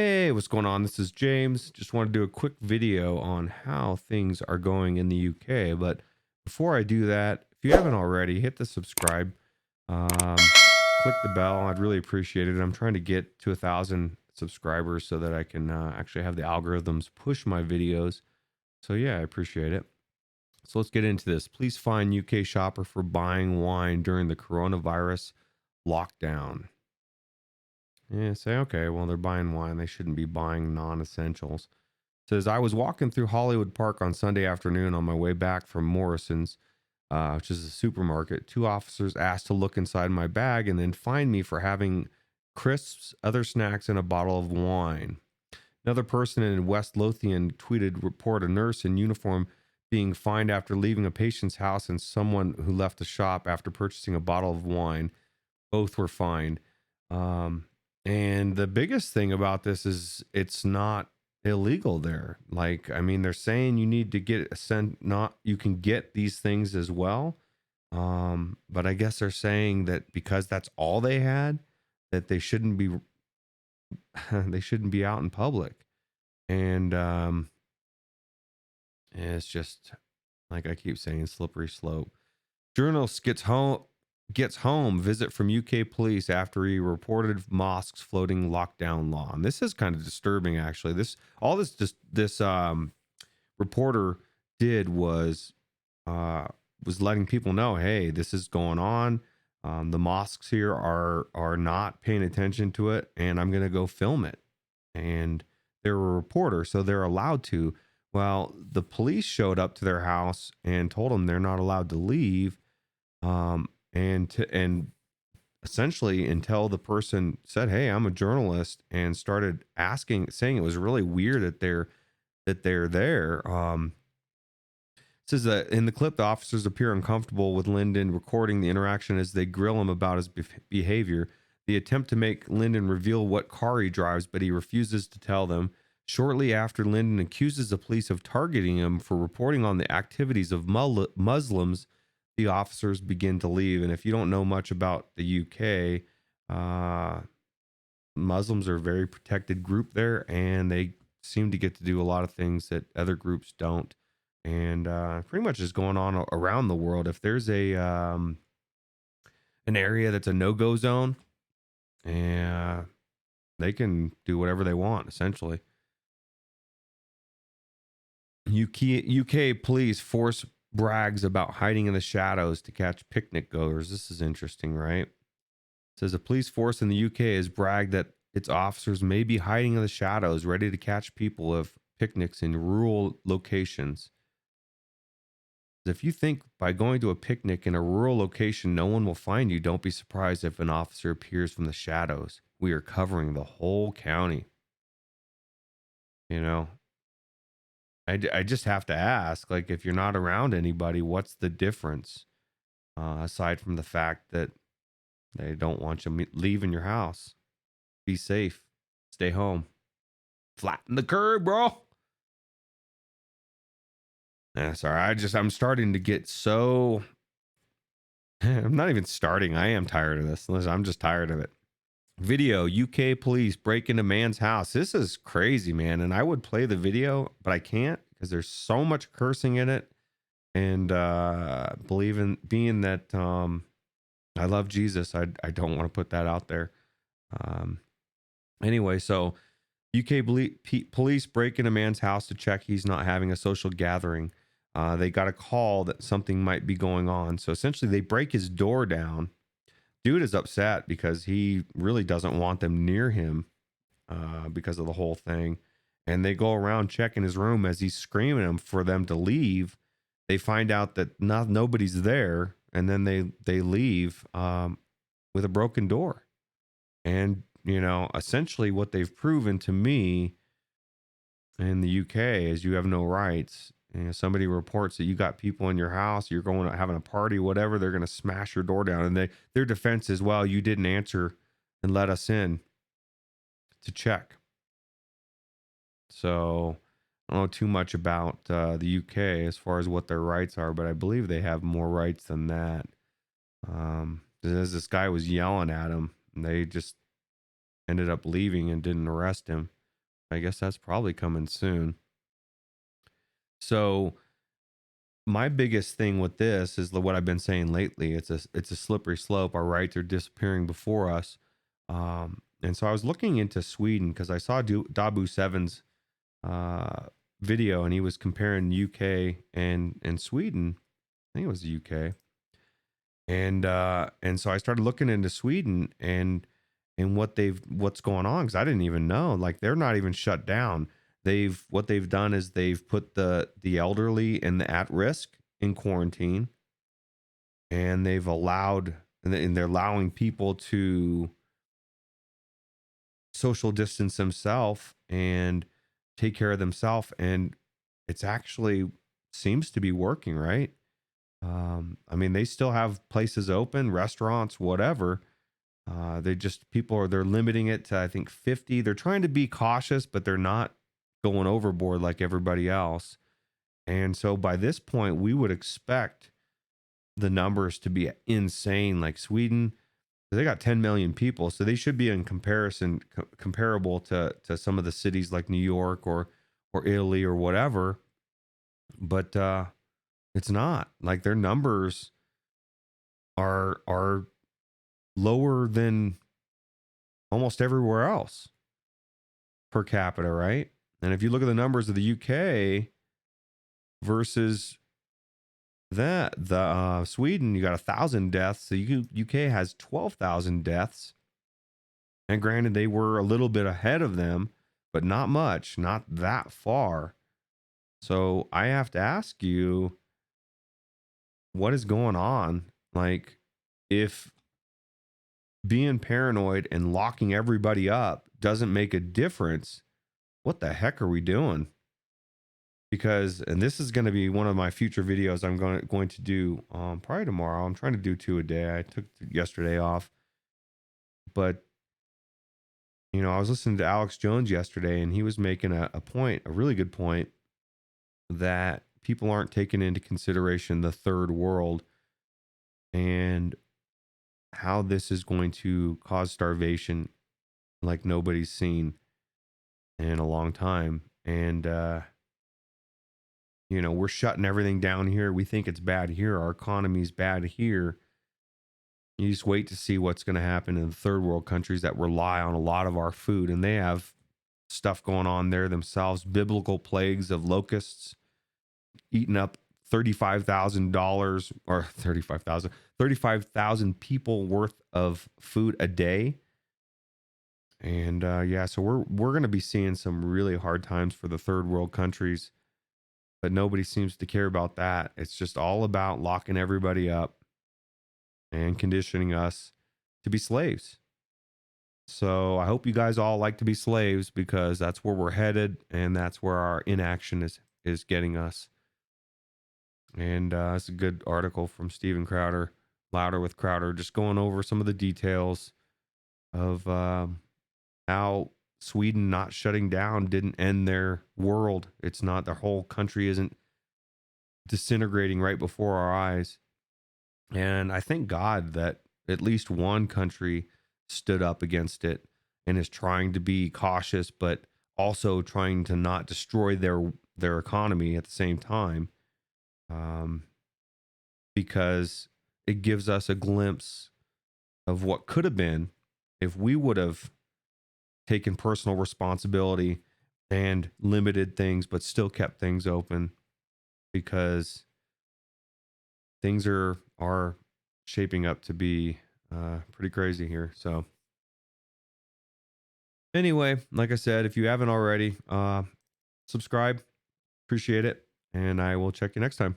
Hey, what's going on? This is James. Just want to do a quick video on how things are going in the UK. But before I do that, if you haven't already, hit the subscribe, um, click the bell. I'd really appreciate it. I'm trying to get to 1,000 subscribers so that I can actually have the algorithms push my videos. So yeah, I appreciate it. So let's get into this. Police fine UK shopper for buying wine during the coronavirus lockdown. Yeah, say, okay, well, they're buying wine. They shouldn't be buying non essentials. Says, I was walking through Hollywood Park on Sunday afternoon on my way back from Morrison's, which is a supermarket. Two officers asked to look inside my bag and then fined me for having crisps, other snacks, and a bottle of wine. Another person in West Lothian tweeted, report a nurse in uniform being fined after leaving a patient's house and someone who left the shop after purchasing a bottle of wine. Both were fined. Um, and the biggest thing about this is it's not illegal there. Like, I mean, they're saying you need to get a not you can get these things as well. But I guess they're saying that because that's all they had, that they shouldn't be they shouldn't be out in public. And it's just like I keep saying, slippery slope. Journalist gets home visit from UK police after he reported mosques floating lockdown law. And this is kind of disturbing, actually. This reporter did uh, was letting people know, hey, this is going on. The mosques here are not paying attention to it, and I'm going to go film it. And they're a reporter, so they're allowed to. Well, the police showed up to their house and told them they're not allowed to leave, and essentially until the person said, "Hey, I'm a journalist," and started saying it was really weird that they're there. It says that in the clip, the officers appear uncomfortable with Lyndon recording the interaction as they grill him about his behavior. They attempt to make Lyndon reveal what car he drives, but he refuses to tell them. Shortly after, Lyndon accuses the police of targeting him for reporting on the activities of Muslims. The officers begin to leave. And if you don't know much about the UK, Muslims are a very protected group there, and they seem to get to do a lot of things that other groups don't. And pretty much is going on around the world. If there's an area that's a no-go zone, and they can do whatever they want, essentially. UK police force brags about hiding in the shadows to catch picnic goers. This is interesting, right? It says a police force in the UK has bragged that its officers may be hiding in the shadows, ready to catch people of picnics in rural locations. If you think by going to a picnic in a rural location no one will find you, don't be surprised if an officer appears from the shadows. We are covering the whole county. You know, I just have to ask, like, if you're not around anybody, what's the difference? Aside from the fact that they don't want you leaving your house. Be safe. Stay home. Flatten the curb, bro. Yeah, sorry. I'm starting to get so. I'm not even starting. I am tired of this. Listen, I'm just tired of it. Video UK police break into man's house. This is crazy, man. And I would play the video, but I can't because there's so much cursing in it. And being that I love Jesus, I don't want to put that out there. Um, anyway, so UK police break into man's house to check he's not having a social gathering. They got a call that something might be going on. So essentially, they break his door down. Dude is upset because he really doesn't want them near him because of the whole thing. And they go around checking his room as he's screaming him for them to leave. They find out that nobody's there, and then they leave with a broken door. And essentially, what they've proven to me in the UK is you have no rights. Somebody reports that you got people in your house, you're going to having a party, whatever, they're going to smash your door down. And their defense is, well, you didn't answer and let us in to check. So I don't know too much about the UK as far as what their rights are, but I believe they have more rights than that. As this guy was yelling at him, and they just ended up leaving and didn't arrest him. I guess that's probably coming soon. So my biggest thing with this is what I've been saying lately. It's a slippery slope. Our rights are disappearing before us. And so I was looking into Sweden because I saw Dabu Seven's uh, video, and he was comparing UK and Sweden. I think it was the UK. And so I started looking into Sweden and what's going on, because I didn't even know. Like, they're not even shut down. What they've done is they've put the elderly and the at risk in quarantine, and they're allowing people to social distance themselves and take care of themselves, and it's actually seems to be working, right? I mean, they still have places open, restaurants, whatever. They're limiting it to, I think, 50. They're trying to be cautious, but they're not going overboard like everybody else. And so by this point, we would expect the numbers to be insane. Like Sweden, they got 10 million people, so they should be in comparable to some of the cities like New York or Italy or whatever. But it's not. Like, their numbers are lower than almost everywhere else per capita, right? And if you look at the numbers of the UK versus the Sweden, you got 1,000 deaths. The UK has 12,000 deaths. And granted, they were a little bit ahead of them, but not much, not that far. So I have to ask you, what is going on? Like, if being paranoid and locking everybody up doesn't make a difference, what the heck are we doing? Because, and this is going to be one of my future videos I'm going to do probably tomorrow. I'm trying to do 2 a day. I took yesterday off, but I was listening to Alex Jones yesterday, and he was making a point, a really good point, that people aren't taking into consideration the third world and how this is going to cause starvation like nobody's seen in a long time. And we're shutting everything down here. We think it's bad here. Our economy's bad here. You just wait to see what's going to happen in the third world countries that rely on a lot of our food, and they have stuff going on there themselves. Biblical plagues of locusts eating up $35,000 or 35,000 people worth of food a day. And yeah, so we're going to be seeing some really hard times for the third world countries, but nobody seems to care about that. It's just all about locking everybody up and conditioning us to be slaves. So I hope you guys all like to be slaves, because that's where we're headed, and that's where our inaction is getting us. And it's a good article from Steven Crowder, Louder with Crowder, just going over some of the details of how Sweden not shutting down didn't end their world. It's not, their whole country isn't disintegrating right before our eyes. And I thank God that at least one country stood up against it and is trying to be cautious, but also trying to not destroy their economy at the same time. Because it gives us a glimpse of what could have been if we would have taken personal responsibility and limited things, but still kept things open, because things are shaping up to be pretty crazy here. So anyway, like I said, if you haven't already, subscribe, appreciate it, and I will check you next time.